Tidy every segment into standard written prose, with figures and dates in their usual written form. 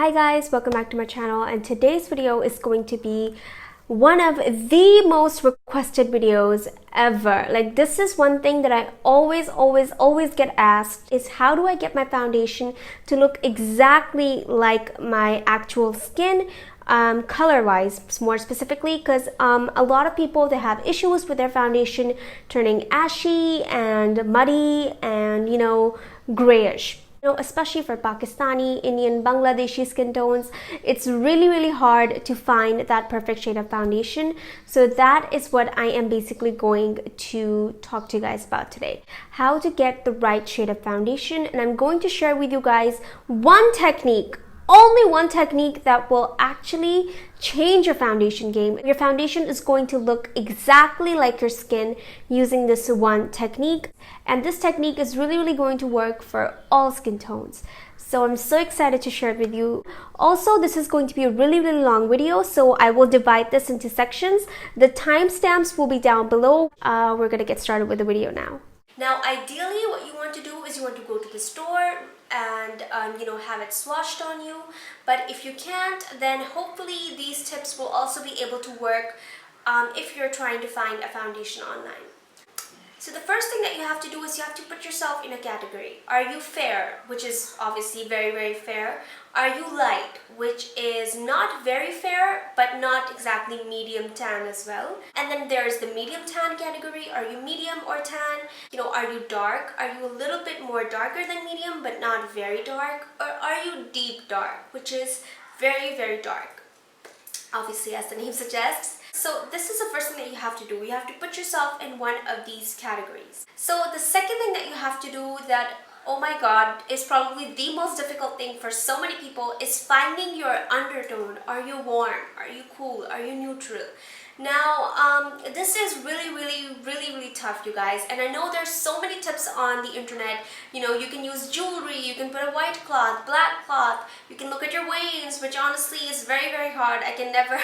Hi guys, welcome back to my channel, and today's video is going to be one of the most requested videos ever. Like, this is one thing that I always get asked, is how do I get my foundation to look exactly like my actual skin, color wise more specifically, because a lot of people, they have issues with their foundation turning ashy and muddy and grayish. Especially for Pakistani, Indian, Bangladeshi skin tones, it's really hard to find that perfect shade of foundation. So that is what I am basically going to talk to you guys about today. How to get the right shade of foundation. And I'm going to share with you guys one technique, only one technique, that will actually change your foundation game. Your foundation is going to look exactly like your skin using this one technique. And this technique is really going to work for all skin tones. So I'm so excited to share it with you. Also, this is going to be a really long video, so I will divide this into sections. The timestamps will be down below. We're gonna get started with the video now. Now, ideally, what you want to do is you want to go to the store and have it swatched on you. But if you can't, then hopefully these tips will also be able to work if you're trying to find a foundation online. So the first thing that you have to do is you have to put yourself in a category. Are you fair, which is obviously very fair? Are you light, which is not very fair, but not exactly medium tan as well? And then there's the medium tan category. Are you medium or tan? Are you dark? Are you a little bit more darker than medium, but not very dark? Or are you deep dark, which is very dark? Obviously, as the name suggests. So this is the first thing that you have to do. You have to put yourself in one of these categories. So the second thing that you have to do, that, oh my god, is probably the most difficult thing for so many people, is finding your undertone. Are you warm? Are you cool? Are you neutral? Now, this is really tough, you guys. And I know there's so many tips on the internet. You can use jewelry, you can put a white cloth, black cloth, you can look at your veins, which honestly is very hard. I can never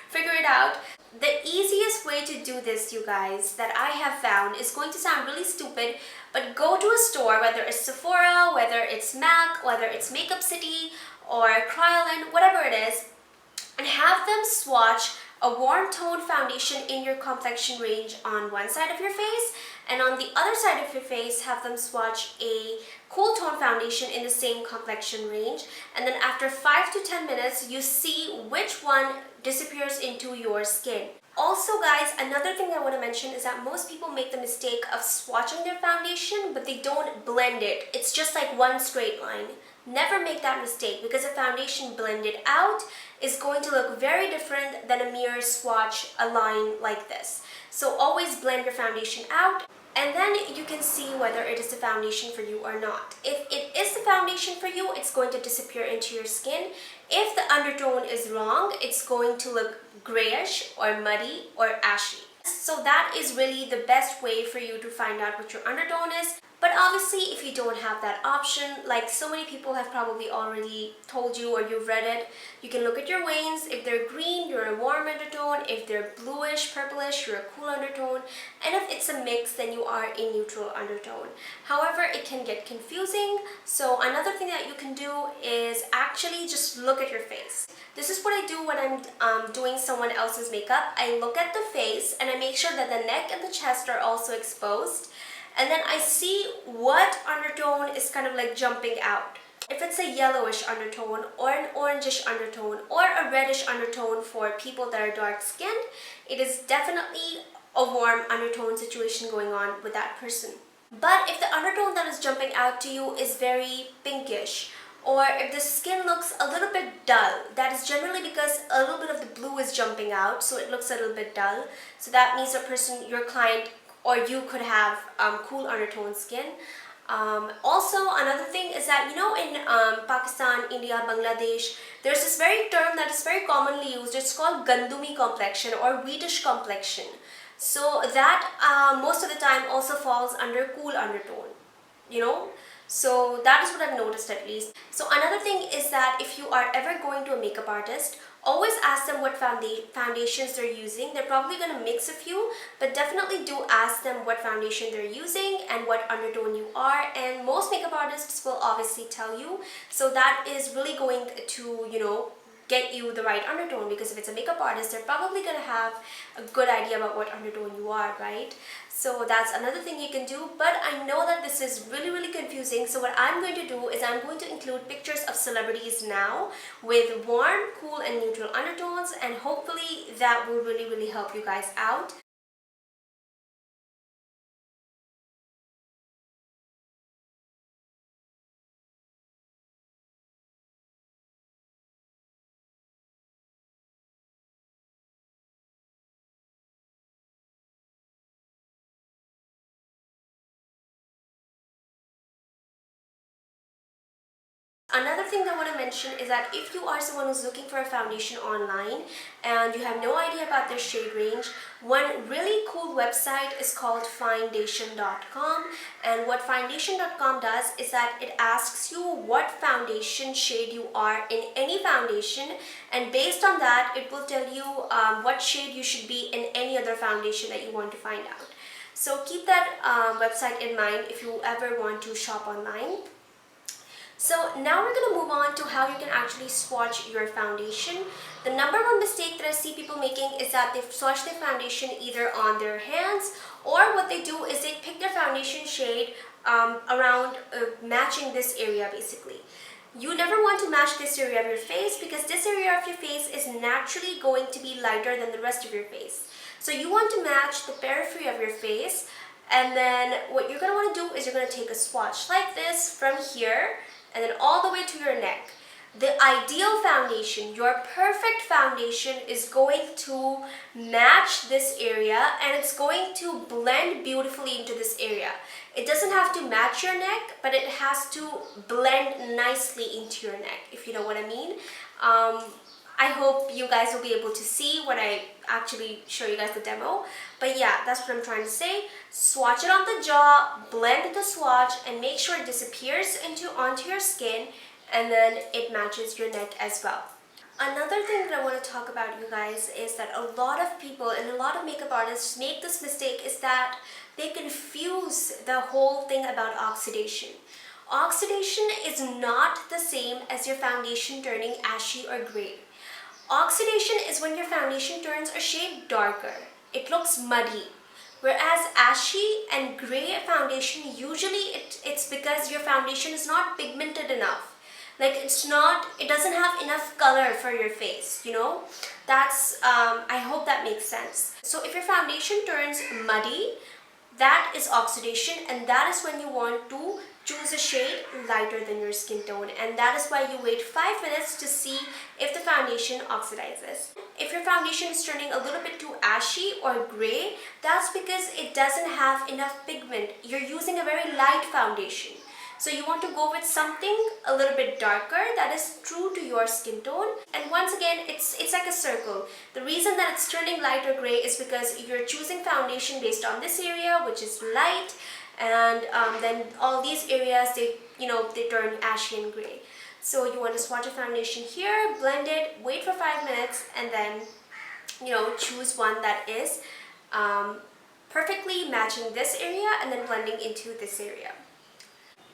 figure it out. The easiest way to do this, you guys, that I have found, is going to sound really stupid, but go to a store, whether it's Sephora, whether it's MAC, whether it's Makeup City or Kryolan, whatever it is, and have them swatch a warm tone foundation in your complexion range on one side of your face, and on the other side of your face have them swatch a cool tone foundation in the same complexion range. And then after 5 to 10 minutes, you see which one disappears into your skin. Also, guys, another thing I want to mention is that most people make the mistake of swatching their foundation, but they don't blend it. It's just like one straight line. Never make that mistake, because a foundation blended out is going to look very different than a mere swatch, a line like this. So always blend your foundation out, and then you can see whether it is the foundation for you or not. If it is the foundation for you, it's going to disappear into your skin. If the undertone is wrong, it's going to look grayish or muddy or ashy. So that is really the best way for you to find out what your undertone is. But obviously, if you don't have that option, like so many people have probably already told you or you've read it, you can look at your veins. If they're green, you're a warm undertone. If they're bluish, purplish, you're a cool undertone. And if it's a mix, then you are a neutral undertone. However, it can get confusing. So another thing that you can do is actually just look at your face. This is what I do when I'm doing someone else's makeup. I look at the face and I make sure that the neck and the chest are also exposed. And then I see what undertone is kind of like jumping out. If it's a yellowish undertone or an orangish undertone or a reddish undertone for people that are dark skinned, it is definitely a warm undertone situation going on with that person. But if the undertone that is jumping out to you is very pinkish, or if the skin looks a little bit dull, that is generally because a little bit of the blue is jumping out, so it looks a little bit dull. So that means the person, your client, or you could have cool undertone skin. Also, another thing is that, in Pakistan, India, Bangladesh, there's this very term that is very commonly used. It's called gandumi complexion or wheatish complexion. So that most of the time also falls under cool undertone, So that is what I've noticed at least. So another thing is that if you are ever going to a makeup artist, always ask them what foundations they're using. They're probably going to mix a few, but definitely do ask them what foundation they're using and what undertone you are. And most makeup artists will obviously tell you. So that is really going to, get you the right undertone, because if it's a makeup artist, they're probably going to have a good idea about what undertone you are, right? So that's another thing you can do, but I know that this is really confusing. So what I'm going to do is I'm going to include pictures of celebrities now with warm, cool and neutral undertones, and hopefully that will really help you guys out. Another thing that I want to mention is that if you are someone who's looking for a foundation online and you have no idea about their shade range, one really cool website is called Foundation.com. And what Foundation.com does is that it asks you what foundation shade you are in any foundation, and based on that it will tell you what shade you should be in any other foundation that you want to find out. So keep that website in mind if you ever want to shop online. So now we're going to move on to how you can actually swatch your foundation. The number one mistake that I see people making is that they swatch their foundation either on their hands, or what they do is they pick their foundation shade around matching this area basically. You never want to match this area of your face, because this area of your face is naturally going to be lighter than the rest of your face. So you want to match the periphery of your face, and then what you're going to want to do is you're going to take a swatch like this from here and then all the way to your neck. The ideal foundation, your perfect foundation, is going to match this area and it's going to blend beautifully into this area. It doesn't have to match your neck, but it has to blend nicely into your neck, if you know what I mean. I hope you guys will be able to see when I actually show you guys the demo. But yeah, that's what I'm trying to say. Swatch it on the jaw, blend the swatch, and make sure it disappears onto your skin, and then it matches your neck as well. Another thing that I want to talk about, you guys, is that a lot of people and a lot of makeup artists make this mistake, is that they confuse the whole thing about oxidation. Oxidation is not the same as your foundation turning ashy or gray. Oxidation is when your foundation turns a shade darker. It looks muddy. Whereas ashy and gray foundation, usually it's because your foundation is not pigmented enough. Like it doesn't have enough color for your face, That's, I hope that makes sense. So if your foundation turns muddy, that is oxidation, and that is when you want to choose a shade lighter than your skin tone, and that is why you wait 5 minutes to see if the foundation oxidizes. If your foundation is turning a little bit too ashy or gray, that's because it doesn't have enough pigment. You're using a very light foundation. So you want to go with something a little bit darker that is true to your skin tone. And once again, it's like a circle. The reason that it's turning light or gray is because you're choosing foundation based on this area, which is light, and then all these areas, they turn ashy and gray. So you want to swatch a foundation here, blend it, wait for 5 minutes, and then choose one that is perfectly matching this area and then blending into this area.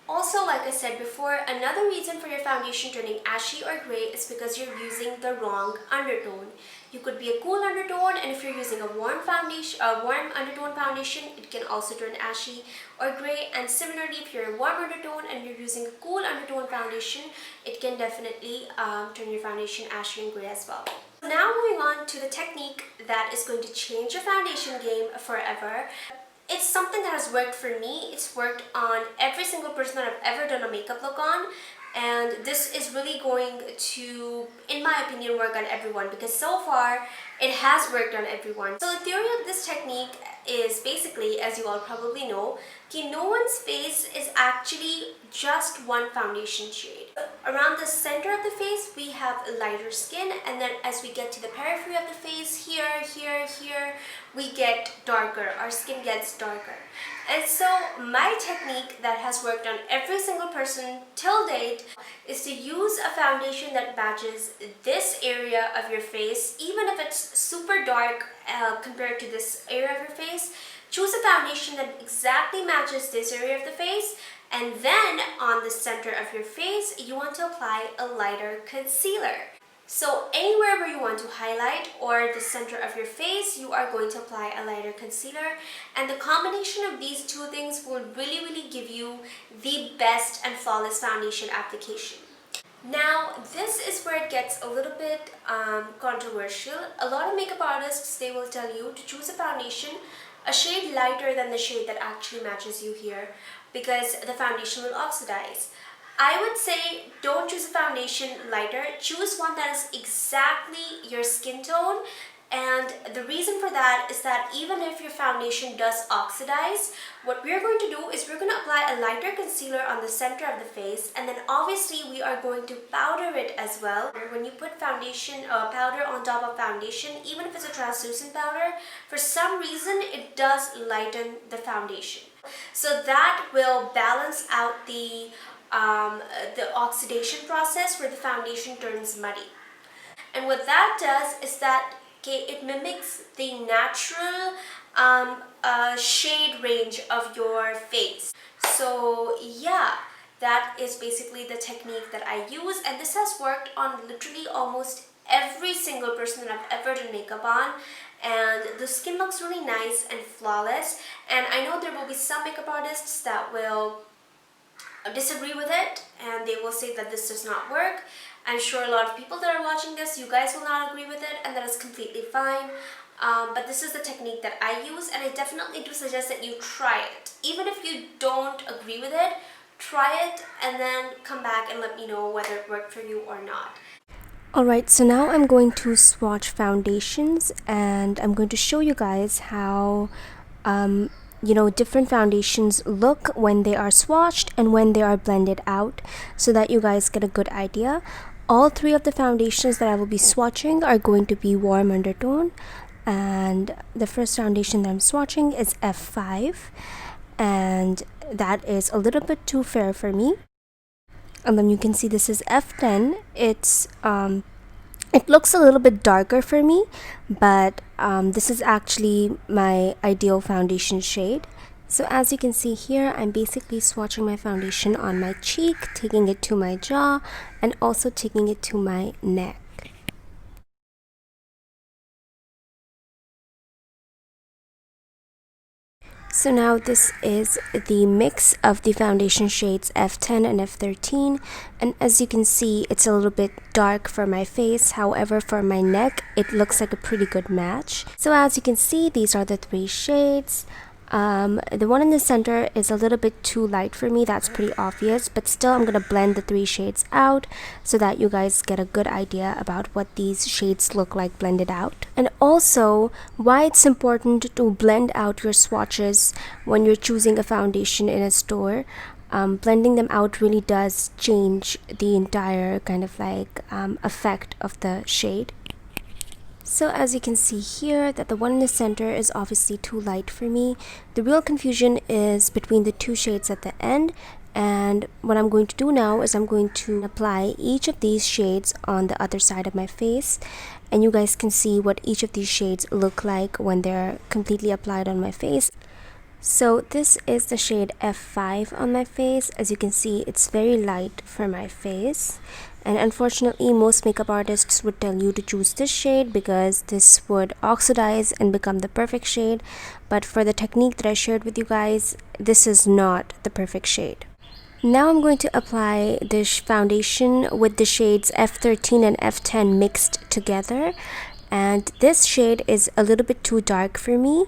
Also, like I said before, another reason for your foundation turning ashy or gray is because you're using the wrong undertone. You could be a cool undertone, and if you're using a warm undertone foundation, it can also turn ashy or gray. And similarly, if you're a warm undertone and you're using a cool undertone foundation, it can definitely turn your foundation ashy and gray as well. Now moving on to the technique that is going to change your foundation game forever. It's something that has worked for me. It's worked on every single person that I've ever done a makeup look on, and this is really going to, in my opinion, work on everyone, because so far It has worked on everyone. So the theory of this technique is basically, as you all probably know, no one's face is actually just one foundation shade. Around the center of the face, we have lighter skin, and then as we get to the periphery of the face, here, we get darker. Our skin gets darker. And so my technique that has worked on every single person till date is to use a foundation that matches this area of your face, even if it's super dark compared to this area of your face. Choose a foundation that exactly matches this area of the face, and then on the center of your face, you want to apply a lighter concealer. So anywhere where you want to highlight or the center of your face, you are going to apply a lighter concealer, and the combination of these two things will really give you the best and flawless foundation application. Now, this is where it gets a little bit controversial. A lot of makeup artists, they will tell you to choose a foundation a shade lighter than the shade that actually matches you here, because the foundation will oxidize. I would say don't choose a foundation lighter, choose one that is exactly your skin tone. And the reason for that is that even if your foundation does oxidize, what we're going to do is we're going to apply a lighter concealer on the center of the face, and then obviously we are going to powder it as well. When you put foundation powder on top of foundation, even if it's a translucent powder, for some reason it does lighten the foundation. So that will balance out the oxidation process where the foundation turns muddy. And what that does is that it mimics the natural shade range of your face. So yeah, that is basically the technique that I use, and this has worked on literally almost every single person that I've ever done makeup on, and the skin looks really nice and flawless. And I know there will be some makeup artists that will disagree with it and they will say that this does not work. I'm sure a lot of people that are watching this, you guys will not agree with it, and that is completely fine. But this is the technique that I use, and I definitely do suggest that you try it. Even if you don't agree with it, try it and then come back and let me know whether it worked for you or not. Alright, so now I'm going to swatch foundations, and I'm going to show you guys how different foundations look when they are swatched and when they are blended out, so that you guys get a good idea. All three of the foundations that I will be swatching are going to be warm undertone, and the first foundation that I'm swatching is F5, and that is a little bit too fair for me. And then you can see this is F10. It looks a little bit darker for me, but this is actually my ideal foundation shade. So as you can see here, I'm basically swatching my foundation on my cheek, taking it to my jaw, and also taking it to my neck. So now this is the mix of the foundation shades F10 and F13, and as you can see, it's a little bit dark for my face. However, for my neck, it looks like a pretty good match. So as you can see, these are the three shades. The one in the center is a little bit too light for me, that's pretty obvious, but still I'm gonna blend the three shades out so that you guys get a good idea about what these shades look like blended out. And also, why it's important to blend out your swatches when you're choosing a foundation in a store. Blending them out really does change the entire kind of like effect of the shade. So as you can see here, that the one in the center is obviously too light for me. The real confusion is between the two shades at the end, and what I'm going to do now is I'm going to apply each of these shades on the other side of my face, and you guys can see what each of these shades look like when they're completely applied on my face. So this is the shade F5 on my face. As you can see, it's very light for my face, and unfortunately most makeup artists would tell you to choose this shade because this would oxidize and become the perfect shade, but for the technique that I shared with you guys, this is not the perfect shade. Now I'm going to apply this foundation with the shades F13 and F10 mixed together, and this shade is a little bit too dark for me.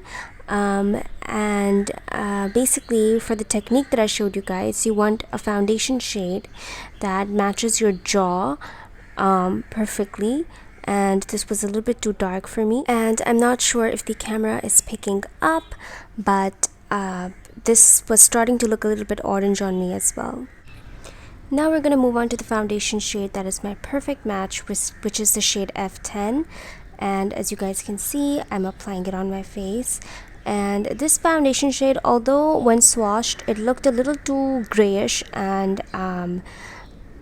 Basically for the technique that I showed you guys, you want a foundation shade that matches your jaw perfectly, and this was a little bit too dark for me, and I'm not sure if the camera is picking up, but this was starting to look a little bit orange on me as well. Now we're going to move on to the foundation shade that is my perfect match, which is the shade F10. And as you guys can see, I'm applying it on my face. And this foundation shade, although when swatched, it looked a little too grayish and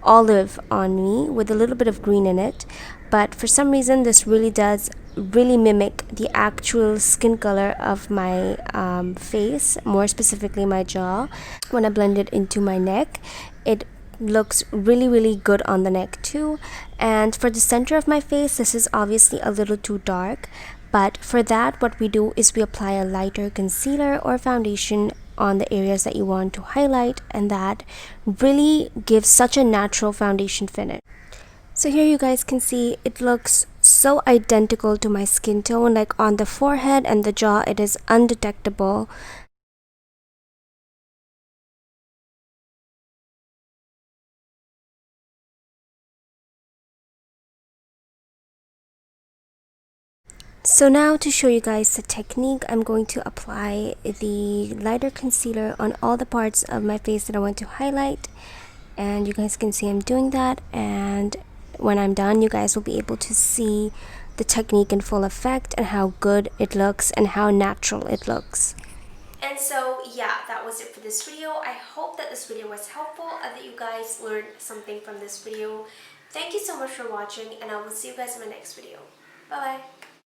olive on me with a little bit of green in it. But for some reason, this really does mimic the actual skin color of my face, more specifically my jaw. When I blend it into my neck, it looks really good on the neck too. And for the center of my face, this is obviously a little too dark, but for that, what we do is we apply a lighter concealer or foundation on the areas that you want to highlight, and that really gives such a natural foundation finish. So here you guys can see it looks so identical to my skin tone, like on the forehead and the jaw it is undetectable. So now to show you guys the technique, I'm going to apply the lighter concealer on all the parts of my face that I want to highlight. And you guys can see I'm doing that, and when I'm done, you guys will be able to see the technique in full effect and how good it looks and how natural it looks. And so yeah, that was it for this video. I hope that this video was helpful and that you guys learned something from this video. Thank you so much for watching, and I will see you guys in my next video. Bye bye.